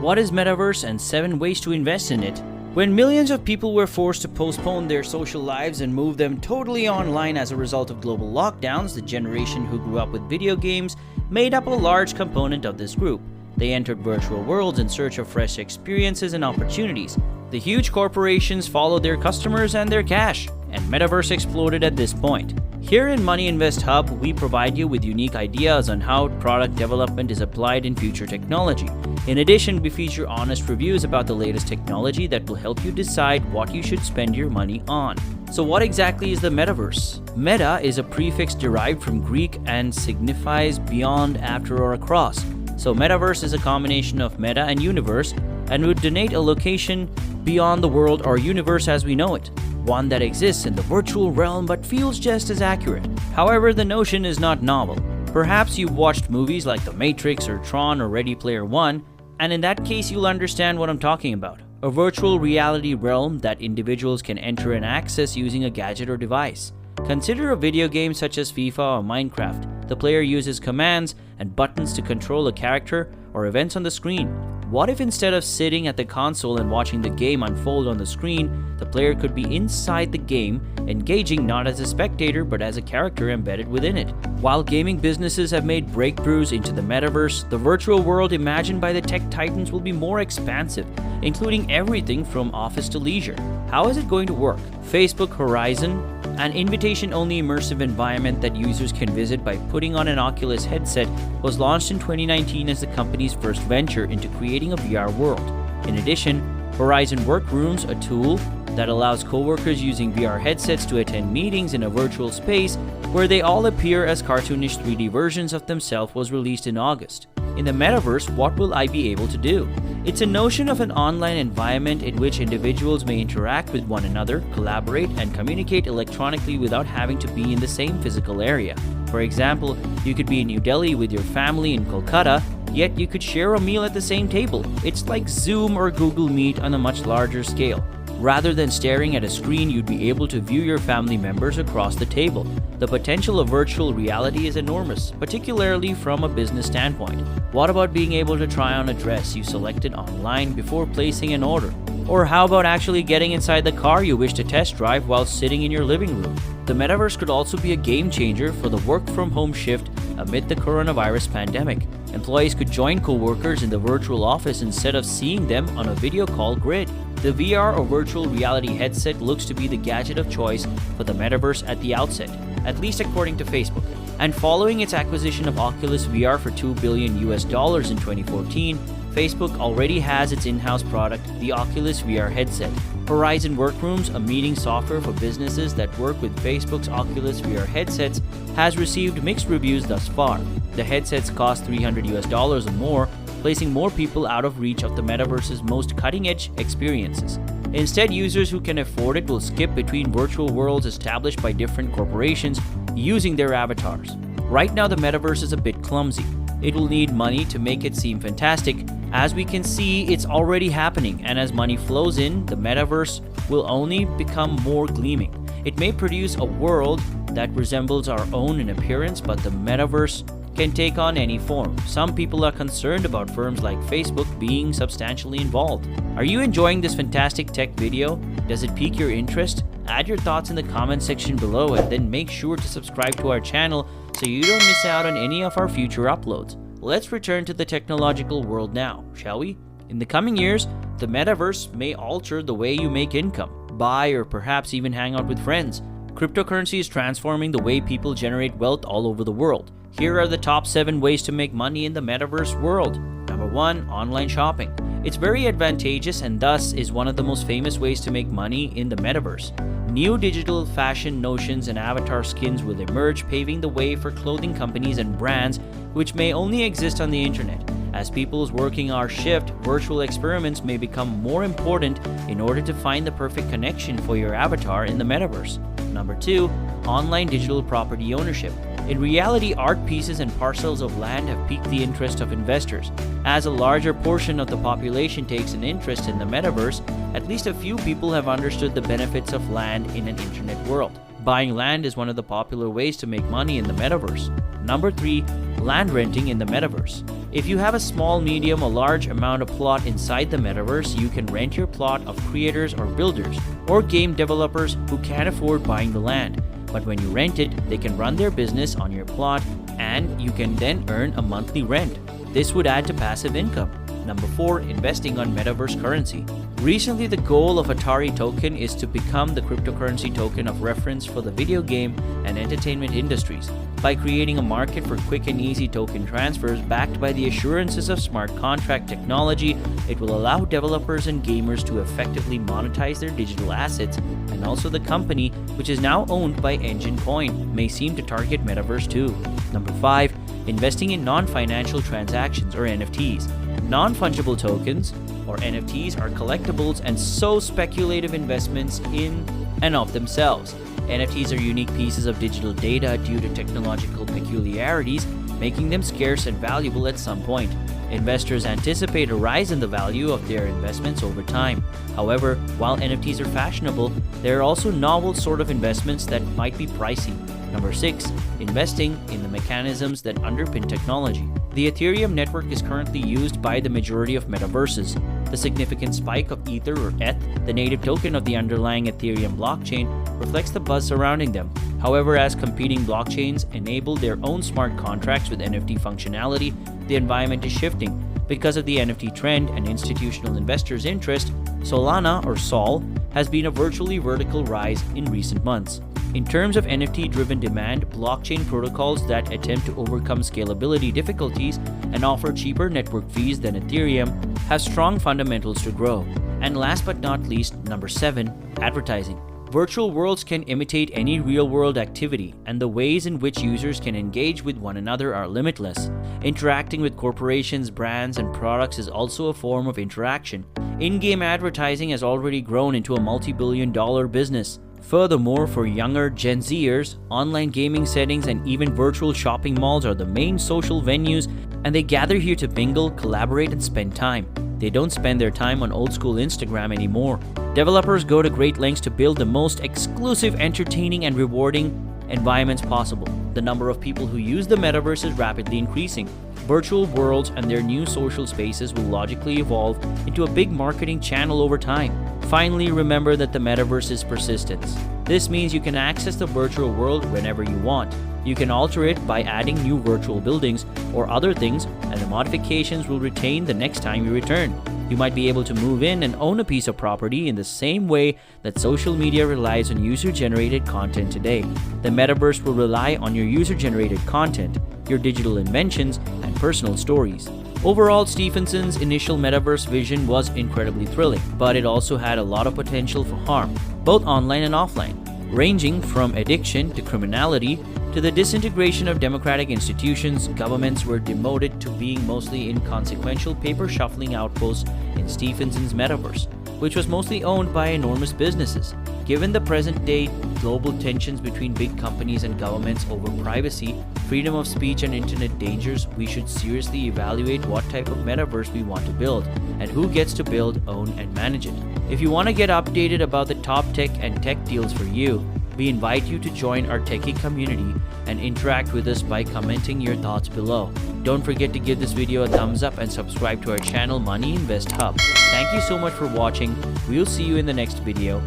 What is Metaverse and 7 ways to invest in it? When millions of people were forced to postpone their social lives and move them totally online as a result of global lockdowns, the generation who grew up with video games made up a large component of this group. They entered virtual worlds in search of fresh experiences and opportunities. The huge corporations followed their customers and their cash, and Metaverse exploded at this point. Here in Money Invest Hub, we provide you with unique ideas on how product development is applied in future technology. In addition, we feature honest reviews about the latest technology that will help you decide what you should spend your money on. So what exactly is the Metaverse? Meta is a prefix derived from Greek and signifies beyond, after, or across. So Metaverse is a combination of meta and universe and would denote a location beyond the world or universe as we know it. One that exists in the virtual realm but feels just as accurate. However, the notion is not novel. Perhaps you've watched movies like The Matrix or Tron or Ready Player One, and in that case you'll understand what I'm talking about. A virtual reality realm that individuals can enter and access using a gadget or device. Consider a video game such as FIFA or Minecraft. The player uses commands and buttons to control a character or events on the screen. What if instead of sitting at the console and watching the game unfold on the screen, the player could be inside the game, engaging not as a spectator but as a character embedded within it? While gaming businesses have made breakthroughs into the metaverse, the virtual world imagined by the tech titans will be more expansive, including everything from office to leisure. How is it going to work? Facebook Horizon, an invitation-only immersive environment that users can visit by putting on an Oculus headset, was launched in 2019 as the company's first venture into creating a VR world. In addition, Horizon Workrooms, a tool that allows coworkers using VR headsets to attend meetings in a virtual space where they all appear as cartoonish 3D versions of themselves, was released in August. In the metaverse, what will I be able to do? It's a notion of an online environment in which individuals may interact with one another, collaborate, and communicate electronically without having to be in the same physical area. For example, you could be in New Delhi with your family in Kolkata, yet you could share a meal at the same table. It's like Zoom or Google Meet on a much larger scale. Rather than staring at a screen, you'd be able to view your family members across the table. The potential of virtual reality is enormous, particularly from a business standpoint. What about being able to try on a dress you selected online before placing an order? Or how about actually getting inside the car you wish to test drive while sitting in your living room? The metaverse could also be a game changer for the work-from-home shift amid the coronavirus pandemic. Employees could join co-workers in the virtual office instead of seeing them on a video call grid. The VR or virtual reality headset looks to be the gadget of choice for the metaverse at the outset, at least according to Facebook. And following its acquisition of Oculus VR for $2 billion in 2014, Facebook already has its in-house product, the Oculus VR headset. Horizon Workrooms, a meeting software for businesses that work with Facebook's Oculus VR headsets, has received mixed reviews thus far. The headsets cost $300 or more, placing more people out of reach of the metaverse's most cutting-edge experiences. Instead, users who can afford it will skip between virtual worlds established by different corporations using their avatars. Right now, the metaverse is a bit clumsy. It will need money to make it seem fantastic. As we can see, it's already happening, and as money flows in, the metaverse will only become more gleaming. It may produce a world that resembles our own in appearance, but the metaverse can take on any form. Some people are concerned about firms like Facebook being substantially involved. Are you enjoying this fantastic tech video? Does it pique your interest? Add your thoughts in the comment section below, and then make sure to subscribe to our channel so you don't miss out on any of our future uploads. Let's return to the technological world now, shall we? In the coming years, the metaverse may alter the way you make income, buy, or perhaps even hang out with friends. Cryptocurrency is transforming the way people generate wealth all over the world. Here are the top 7 ways to make money in the metaverse world. Number 1, online shopping. It's very advantageous and thus is one of the most famous ways to make money in the metaverse. New digital fashion notions and avatar skins will emerge, paving the way for clothing companies and brands which may only exist on the internet. As people's working hours shift, virtual experiments may become more important in order to find the perfect connection for your avatar in the metaverse. Number 2, online digital property ownership. In reality, art pieces and parcels of land have piqued the interest of investors. As a larger portion of the population takes an interest in the metaverse, at least a few people have understood the benefits of land in an internet world. Buying land is one of the popular ways to make money in the metaverse. Number 3, land renting in the metaverse. If you have a small, medium, or large amount of plot inside the metaverse, you can rent your plot of creators or builders or game developers who can't afford buying the land. But when you rent it, they can run their business on your plot and you can then earn a monthly rent. This would add to passive income. Number 4. Investing on metaverse currency. Recently, the goal of Atari token is to become the cryptocurrency token of reference for the video game and entertainment industries. By creating a market for quick and easy token transfers backed by the assurances of smart contract technology, it will allow developers and gamers to effectively monetize their digital assets, and also the company, which is now owned by Engine Coin, may seem to target metaverse too. Number 5. Investing in non-financial transactions or NFTs. Non-fungible tokens or NFTs are collectibles and so speculative investments in and of themselves. NFTs are unique pieces of digital data due to technological peculiarities, making them scarce and valuable at some point. Investors anticipate a rise in the value of their investments over time. However, while NFTs are fashionable, there are also novel sort of investments that might be pricey. Number 6. Investing in the mechanisms that underpin technology. The Ethereum network is currently used by the majority of metaverses. The significant spike of Ether or ETH, the native token of the underlying Ethereum blockchain, reflects the buzz surrounding them. However, as competing blockchains enable their own smart contracts with NFT functionality, the environment is shifting. Because of the NFT trend and institutional investors' interest, Solana or Sol has been a virtually vertical rise in recent months. In terms of NFT-driven demand, blockchain protocols that attempt to overcome scalability difficulties and offer cheaper network fees than Ethereum have strong fundamentals to grow. And last but not least, number 7, advertising. Virtual worlds can imitate any real-world activity, and the ways in which users can engage with one another are limitless. Interacting with corporations, brands, and products is also a form of interaction. In-game advertising has already grown into a multi-billion-dollar business. Furthermore, for younger Gen Zers, online gaming settings and even virtual shopping malls are the main social venues, and they gather here to mingle, collaborate, and spend time. They don't spend their time on old-school Instagram anymore. Developers go to great lengths to build the most exclusive, entertaining, and rewarding environments possible. The number of people who use the metaverse is rapidly increasing. Virtual worlds and their new social spaces will logically evolve into a big marketing channel over time. Finally, remember that the metaverse is persistence. This means you can access the virtual world whenever you want. You can alter it by adding new virtual buildings or other things, and the modifications will retain the next time you return. You might be able to move in and own a piece of property in the same way that social media relies on user-generated content today. The metaverse will rely on your user-generated content, your digital inventions, and personal stories. Overall, Stephenson's initial metaverse vision was incredibly thrilling, but it also had a lot of potential for harm, both online and offline, ranging from addiction to criminality to the disintegration of democratic institutions. Governments were demoted to being mostly inconsequential paper-shuffling outposts in Stephenson's metaverse, which was mostly owned by enormous businesses. Given the present-day global tensions between big companies and governments over privacy, freedom of speech, and internet dangers, we should seriously evaluate what type of metaverse we want to build and who gets to build, own, and manage it. If you want to get updated about the top tech and tech deals for you, we invite you to join our techie community and interact with us by commenting your thoughts below. Don't forget to give this video a thumbs up and subscribe to our channel Money Invest Hub. Thank you so much for watching. We'll see you in the next video.